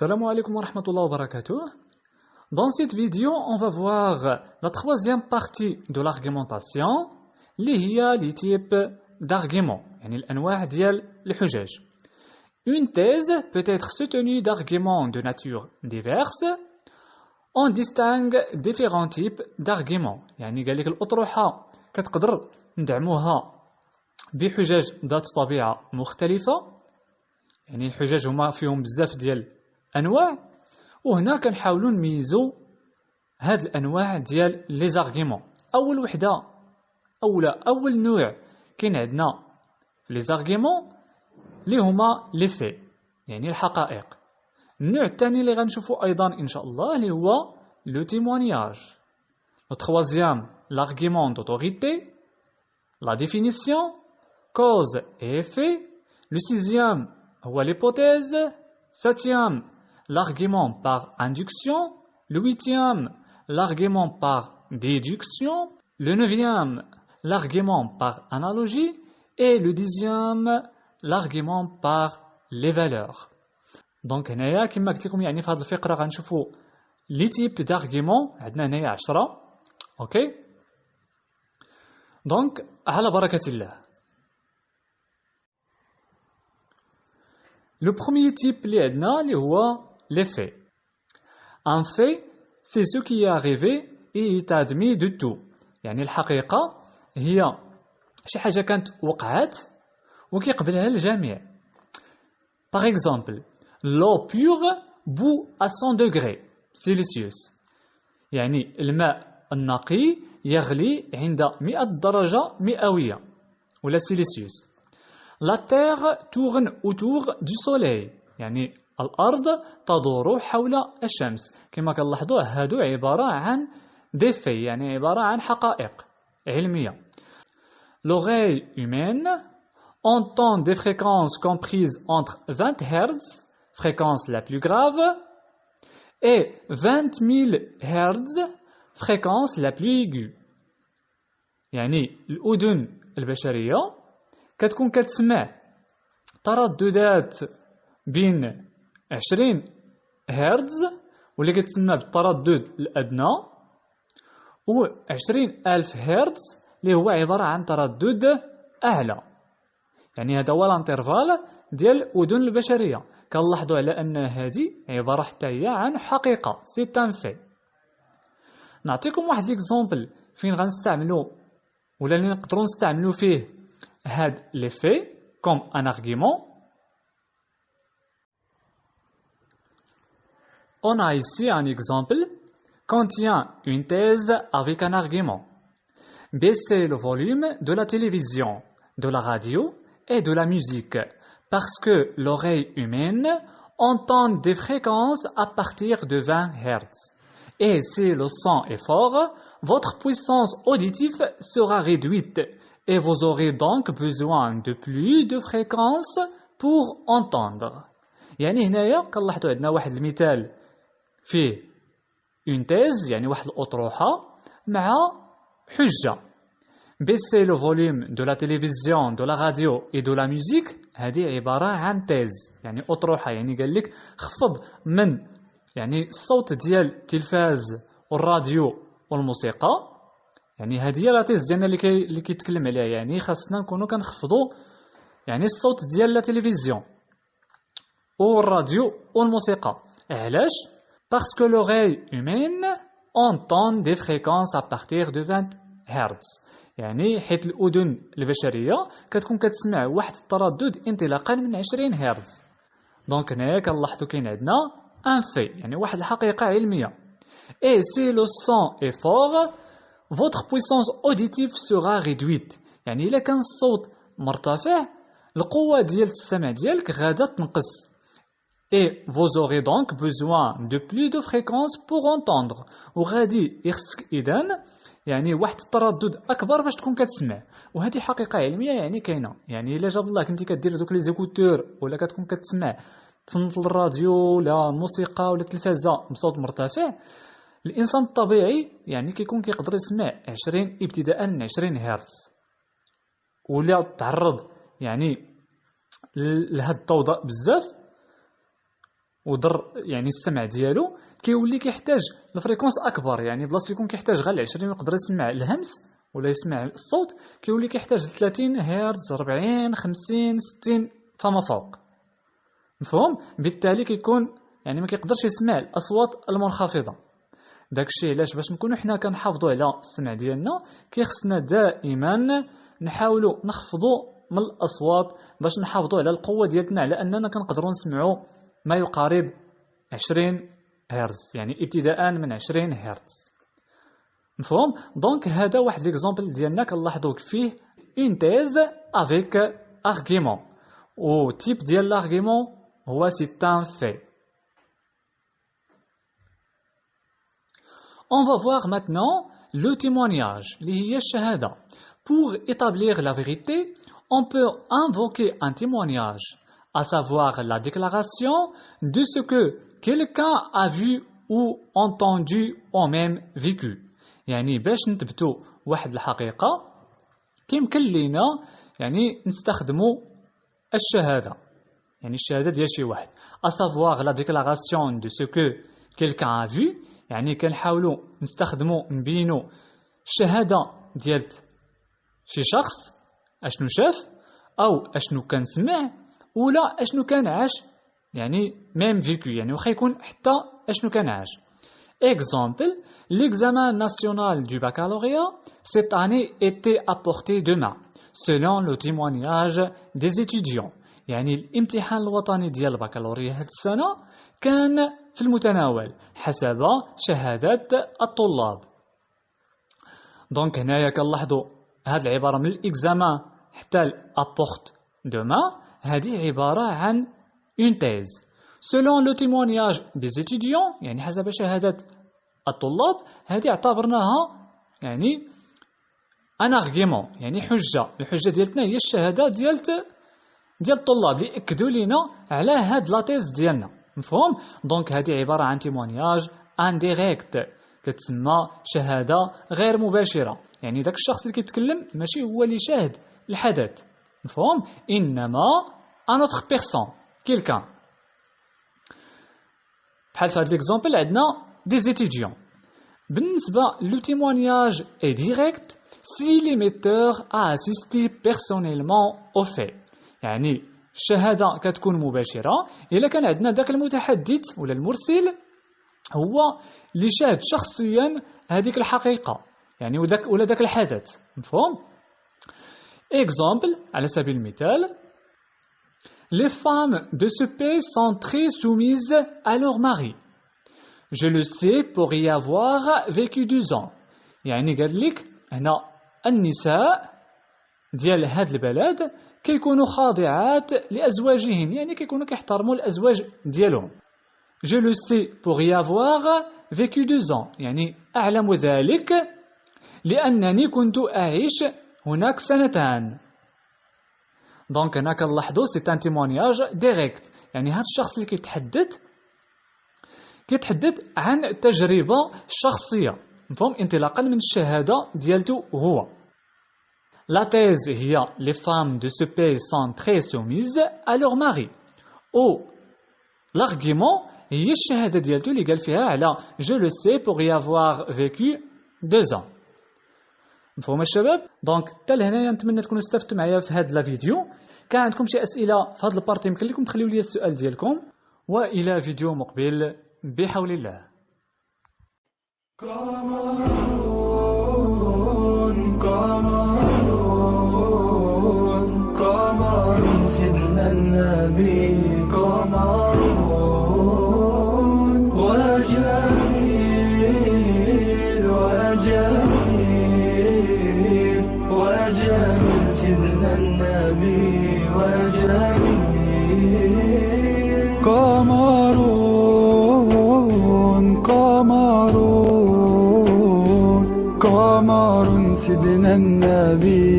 Salam alaikum wa rahmatullahi wa barakatuh. Dans cette vidéo, on va voir la troisième partie de l'argumentation, اللي هي les types d'arguments, يعني الأنواع ديال الحجج. Une thèse peut être soutenue d'arguments de nature diverse. On distingue différents types d'arguments. يعني قال لك الأطروحة كتقدر ندعموها بحجج ذات طبيعة مختلفة. يعني الحجج هما فيهم بزاف ديال أنواع، وهنا كنحاولوا نميزوا هاد الأنواع ديال لي زارغيمون. أول نوع كاين عندنا لي زارغيمون اللي هما لي في، يعني الحقائق. النوع الثاني اللي غنشوفوا أيضا إن شاء الله اللي هو لو témoignage. Le troisième, l'argument d'autorité. La définition, cause et effet. Le sixième, هو l'hypothèse. Septième, l'argument par induction. Le huitième, l'argument par déduction. Le neuvième, l'argument par analogie. Et le dixième, l'argument par les valeurs. Donc هنايا كما قلت لكم يعني في هذه الفقرة غنشوفوا لي تيب دارغيمون، عندنا هنايا 10. اوكي، دونك على بركة الله. Le premier type اللي عندنا اللي هو les faits. Un fait, c'est ce qui est arrivé et est admis de tout. يعني الحقيقة هي شي حاجة كانت وقعت وكيقبلها الجميع. Par exemple, l'eau pure bout à 100 degrés Celsius. يعني الماء النقي يغلي عند 100 درجة مئوية ولا سيليسيوس. La terre tourne autour du soleil. يعني الأرض تدور حول الشمس. كما كنلاحظوا هادو عبارة عن des faits، يعني عبارة عن حقائق علمية. L'oreille humaine entend des fréquences comprises entre 20 Hz, fréquence la plus grave, et 20 000 Hz, fréquence la plus aiguë. يعني الأذن البشرية كتكون كتسمع ترددات بين 20 هرتز واللي كتسمى بالتردد الأدنى، و 20,000 هرتز اللي هو عبارة عن تردد أعلى. يعني هذا هو الانترفال ديال الأذن البشرية. كنلاحظوا على أن هذه عبارة حتى هي عن حقيقة، سي ان في. نعطيكم واحد ليكزامبل فين غنستعملوا ولا اللي نقدروا نستعملوا فيه هاد لي في كوم ان ارغيومون. On a ici un exemple contient une thèse avec un argument. Baissez le volume de la télévision, de la radio et de la musique parce que l'oreille humaine entend des fréquences à partir de 20 Hz. Et si le son est fort, votre puissance auditive sera réduite et vous aurez donc besoin de plus de fréquences pour entendre. يعني هنايا كنلاحظوا عندنا واحد المثال فيه une thèse، يعني واحد الأطروحة مع حجة. Baisser le volume de la télévision, de la radio et de la musique. هذه عبارة عن thèse، يعني أطروحة. يعني قال لك خفض من يعني الصوت ديال التلفاز والراديو والموسيقى. يعني هذه هي لا تيز ديالنا اللي كيتكلم عليها. يعني خاصنا نكونوا كنخفضوا يعني الصوت ديال لا تلفزيون والراديو والموسيقى. علاش؟ Parce que l'oreille humaine entend des fréquences à partir de 20 Hz. يعني حيت الأذن البشرية كتكون كتسمع واحد التردد انطلاقا من 20 هرتز. دونك هنايا كنلاحظوا كاين عندنا ان في، يعني واحد الحقيقة علمية. Et si le son est fort, votre puissance auditive sera réduite. يعني إلا كان الصوت مرتفع القوة ديال السمع ديالك غادا تنقص. Et vous aurez donc besoin de plus de fréquences pour entendre. وغادي يخصك إذن يعني واحد التردد أكبر باش تكون كتسمع. وهذه حقيقة علمية يعني كاينة. يعني إلا جاب الله كنتي كدير دوك لي زيكوتور ولا كتكون كتسمع تصنت الراديو ولا الموسيقى ولا التلفازة بصوت مرتفع، الإنسان الطبيعي يعني كيكون كيقدر يسمع 20 ابتداء من 20 هرتز. ولا تعرض يعني لهاد الضوضاء بزاف ودر يعني السمع ديالو كيولي كيحتاج الفريكونس اكبر، يعني بلاصه يكون كيحتاج غير 20 يقدر يسمع الهمس ولا يسمع الصوت، كيولي كيحتاج 30 هرتز 40 50 60 فما فوق. مفهوم؟ بالتالي كيكون يعني ما كيقدرش يسمع الاصوات المنخفضه. داكشي علاش باش نكونوا حنا كنحافظوا على السمع ديالنا كيخصنا دائما نحاولوا نخفضوا من الاصوات باش نحافظوا على القوه ديالنا، على اننا كنقدروا نسمعوا ما يقارب 20 هرتز، يعني ابتداء من 20 هرتز. مفهوم؟ دونك هذا واحد ليكزامبل ديالنا كنلاحظوا فيه اون تيز افيك ارغيومون، و تيب ديال لارغيومون هو سي ان في. On va voir maintenant le témoignage, اللي هي الشهادة. Pour établir la vérité, on peut invoquer un témoignage, à savoir la déclaration de ce que quelqu'un a vu ou entendu ou même vécu. يعني باش نثبتوا واحد الحقيقة كيمكن لينا يعني نستخدموا الشهادة، يعني الشهادة ديال شي واحد. À savoir la déclaration de ce que quelqu'un a vu، يعني كنحاولوا نستخدموا نبينوا الشهادة ديال شي شخص اشنو شاف او اشنو كان سمع ولا اشنو كان عاش، يعني même vécu، يعني واخا يكون حتى اشنو كان عاش. Exemple, l'examen national du baccalauréat cette année était à portée de main, selon le témoignage des étudiants. يعني الامتحان الوطني ديال البكالوريا هاد السنة كان في المتناول حسب شهادات الطلاب. دونك هنايا كنلاحظوا هاد العبارة من الإكزامان حتى l'apporte demain، هذه عبارة عن une thèse. Selon le témoignage des étudiants، يعني حسب شهادات الطلاب، هذه اعتبرناها يعني ان ارغيومون، يعني حجة. الحجة ديالتنا هي الشهادة ديال الطلاب اللي اكدوا لينا على هاد لا تيز ديالنا. مفهوم؟ دونك هذه عبارة عن تيمونياج انديريكت، كتسمى شهادة غير مباشرة، يعني داك الشخص اللي كيتكلم ماشي هو اللي شاهد الحدث. مفهوم؟ انما ان اوتر بيرسون، كيلكان. بحال في هاد ليكزامبل عندنا دي étudiants. بالنسبة لو témoignage est direct si l'émetteur a assisté personnellement au fait، يعني الشهادة كتكون مباشرة إلا كان عندنا داك المتحدث ولا المرسل هو اللي شاهد شخصيا هذيك الحقيقة، يعني ولا داك الحدث. مفهوم؟ Exemple على سبيل المثال، les femmes de ce pays sont très soumises à leur mari. Je le sais pour y avoir vécu 2 ans. يعني قال لك هنا النساء ديال هاد البلد كيكونوا خاضعات لأزواجهن، يعني كيكونوا كيحترموا الأزواج ديالهم. Je le sais pour y avoir vécu 2 ans، يعني أعلم ذلك لأنني كنت أعيش هناك 2 سنين. دونك هنا كنلاحظوا سي ان تيمونياج ديريكت، يعني هذا الشخص اللي كيتحدث عن التجربة الشخصية. مفهوم؟ انطلاقا من الشهادة ديالته هو. لا thèse هي les femmes de ce pays sont très soumises à leur mari، او l'argument هي الشهادة ديالته اللي قال فيها على je le sais pour y avoir vécu 2 ans. مفهوم الشباب؟ دونك حتى لهنايا نتمنى تكونوا استفدتوا معايا في هذا الفيديو. كان عندكم شي اسئله في هذا البارتي يمكن لكم تخليو لي السؤال ديالكم، والى فيديو مقبل بحول الله. قمر سيدنا النبي، قمرون وجميل وجميل وجميل سيدنا النبي وجميل. قمرون قمرون قمر سيدنا النبي